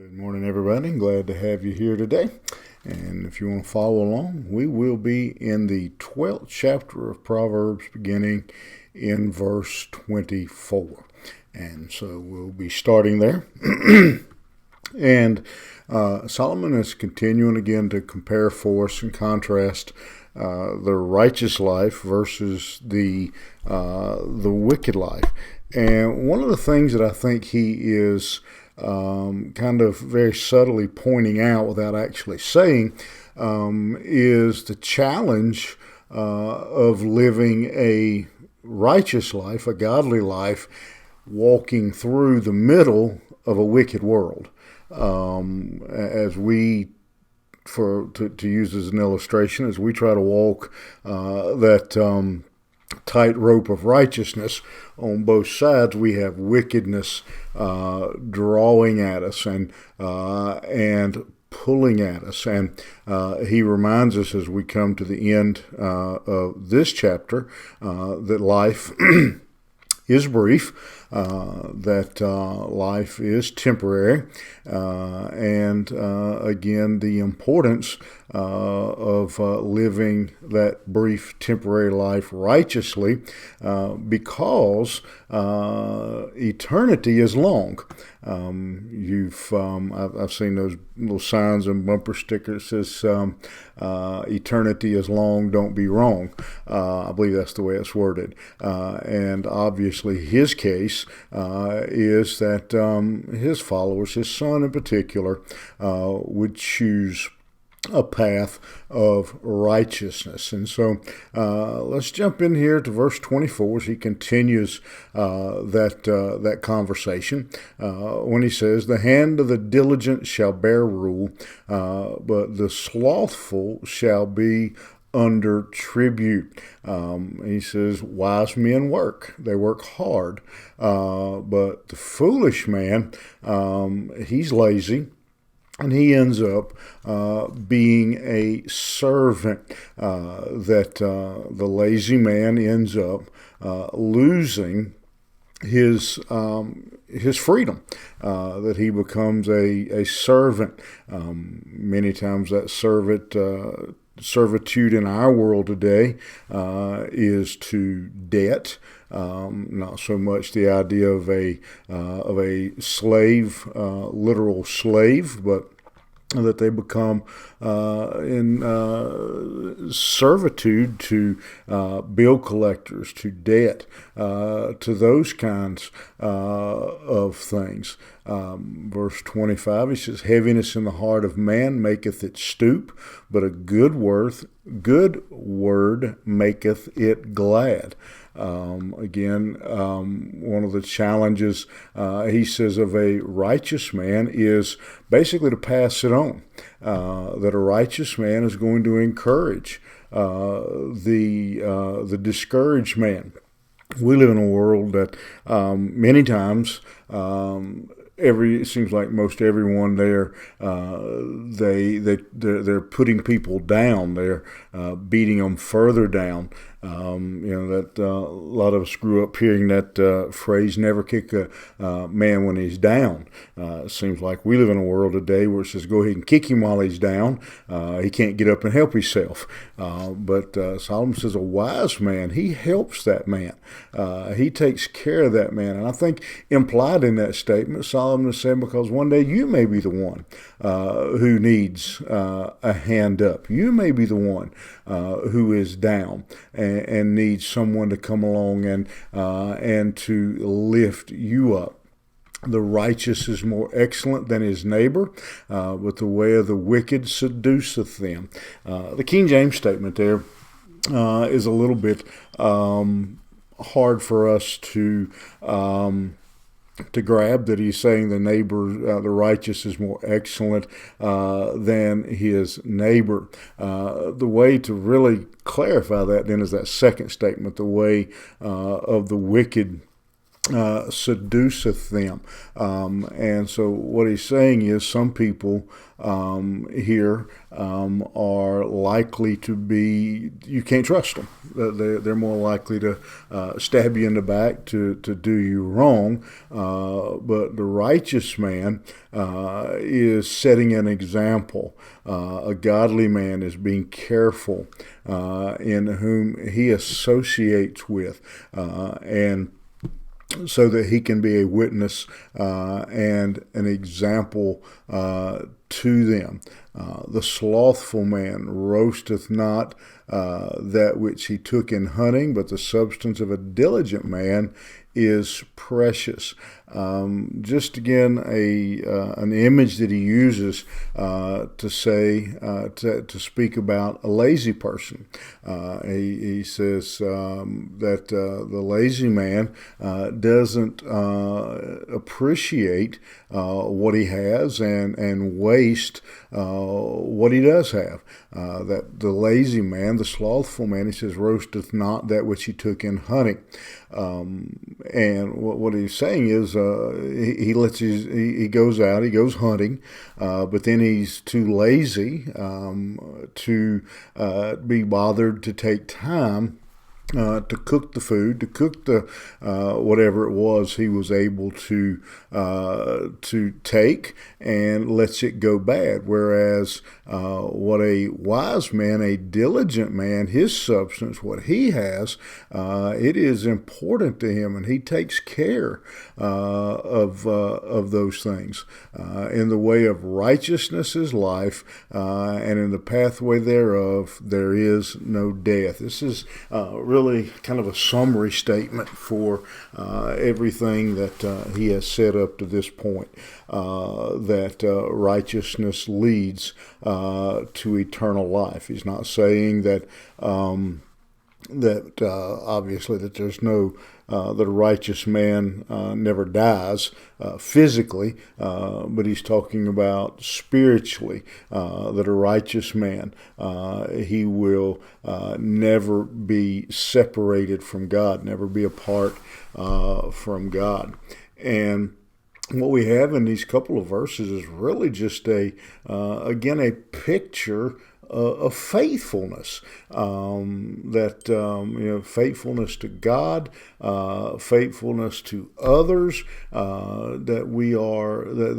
Good morning, everybody. Glad to have you here today. And if you want to follow along, we will be in the 12th chapter of Proverbs, beginning in verse 24. And so we'll be starting there. And Solomon is continuing again to compare for us and contrast the righteous life versus the wicked life. And one of the things that I think he is kind of very subtly pointing out without actually saying is the challenge of living a righteous life, a godly life, walking through the middle of a wicked world. As we, to use as an illustration, as we try to walk that tightrope of righteousness, on both sides we have wickedness drawing at us and pulling at us. And he reminds us as we come to the end of this chapter that life is brief, that life is temporary, and again, the importance of living that brief temporary life righteously, because eternity is long. I've seen those little signs and bumper stickers that says eternity is long, don't be wrong. I believe that's the way it's worded. And obviously his case is that his followers, his son in particular, would choose a path of righteousness. And so let's jump in here to verse 24 as he continues that conversation when he says, "The hand of the diligent shall bear rule, but the slothful shall be under tribute." He says, wise men work. They work hard. But the foolish man, he's lazy. And he ends up being a servant, that the lazy man ends up losing his freedom, that he becomes a servant. Many times that servitude in our world today is to debt. Not so much the idea of a slave, literal slave, but that they become in servitude to bill collectors, to debt, to those kinds of things. Verse 25, he says, "Heaviness in the heart of man maketh it stoop, but a good word maketh it glad." Again, one of the challenges, he says, of a righteous man is basically to pass it on. That a righteous man is going to encourage the discouraged man. We live in a world that many times it seems like most everyone there, they're putting people down. They're beating them further down. That a lot of us grew up hearing that phrase, "Never kick a man when he's down." It seems like we live in a world today where it says, "Go ahead and kick him while he's down. He can't get up and help himself." But Solomon says a wise man, he helps that man. He takes care of that man. And I think implied in that statement, Solomon is saying, because one day you may be the one who needs a hand up. You may be the one who is down and needs someone to come along and to lift you up. "The righteous is more excellent than his neighbor, but the way of the wicked seduceth them." The King James statement there is a little bit hard for us to grab, that he's saying the righteous is more excellent than his neighbor. The way to really clarify that then is that second statement, the way of the wicked seduceth them. And so what he's saying is some people here are likely to be, you can't trust them. They're more likely to stab you in the back to do you wrong. But the righteous man is setting an example. A godly man is being careful in whom he associates with, and so that he can be a witness and an example to them. The slothful man roasteth not that which he took in hunting, but the substance of a diligent man is precious. Just again, an image that he uses to say to speak about a lazy person. He says that the lazy man doesn't appreciate what he has and waste what he does have. That the lazy man, the slothful man, he says, roasteth not that which he took in hunting. And what he's saying is he goes out, he goes hunting, but then he's too lazy to be bothered to take time to cook the food, to cook the whatever it was he was able to take, and lets it go bad. Whereas what a wise man, a diligent man, his substance, what he has, it is important to him, and he takes care of those things. In the way of righteousness is life, and in the pathway thereof there is no death. This is really kind of a summary statement for everything that he has said up to this point, that righteousness leads to eternal life. He's not saying that obviously that there's no that a righteous man never dies physically, but he's talking about spiritually, that a righteous man, he will never be separated from God, never be apart from God. And what we have in these couple of verses is really just again, a picture of faithfulness, faithfulness to God, faithfulness to others, that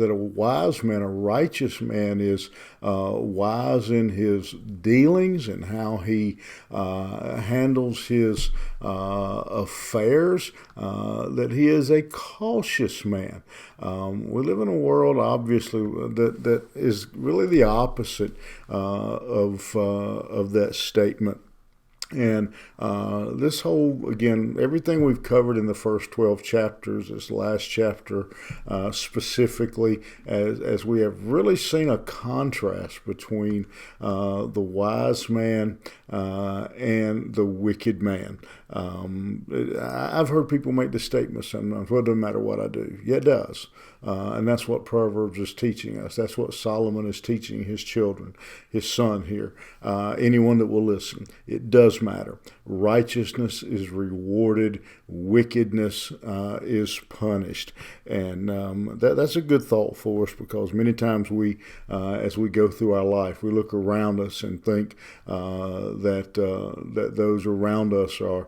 a wise man, a righteous man is wise in his dealings and how he handles his affairs, that he is a cautious man. We live in a world, obviously, that is really the opposite of that statement. And this whole, again, everything we've covered in the first 12 chapters, this last chapter specifically, as we have really seen a contrast between the wise man and the wicked man. I've heard people make the statement sometimes, well, it doesn't matter what I do. Yeah, it does. And that's what Proverbs is teaching us. That's what Solomon is teaching his children, his son here. Anyone that will listen. It does matter. Righteousness is rewarded. Wickedness is punished. And that's a good thought for us, because many times we, as we go through our life, we look around us and think that those around us are,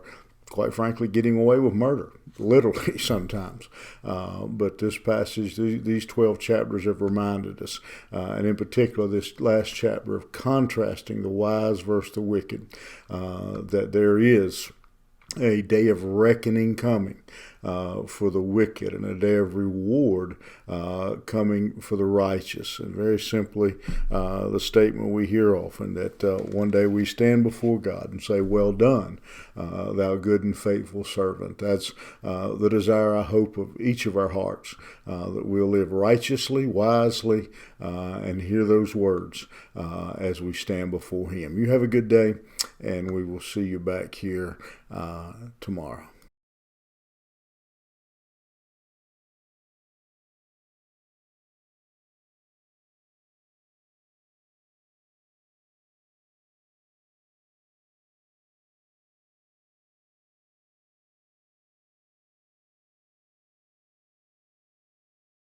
quite frankly, getting away with murder, literally sometimes. But this passage, these 12 chapters have reminded us, and in particular this last chapter, of contrasting the wise versus the wicked, that there is a day of reckoning coming for the wicked, and a day of reward coming for the righteous. And very simply, the statement we hear often, that one day we stand before God and say, well done, thou good and faithful servant. That's the desire, I hope, of each of our hearts, that we'll live righteously, wisely, and hear those words as we stand before Him. You have a good day, and we will see you back here tomorrow.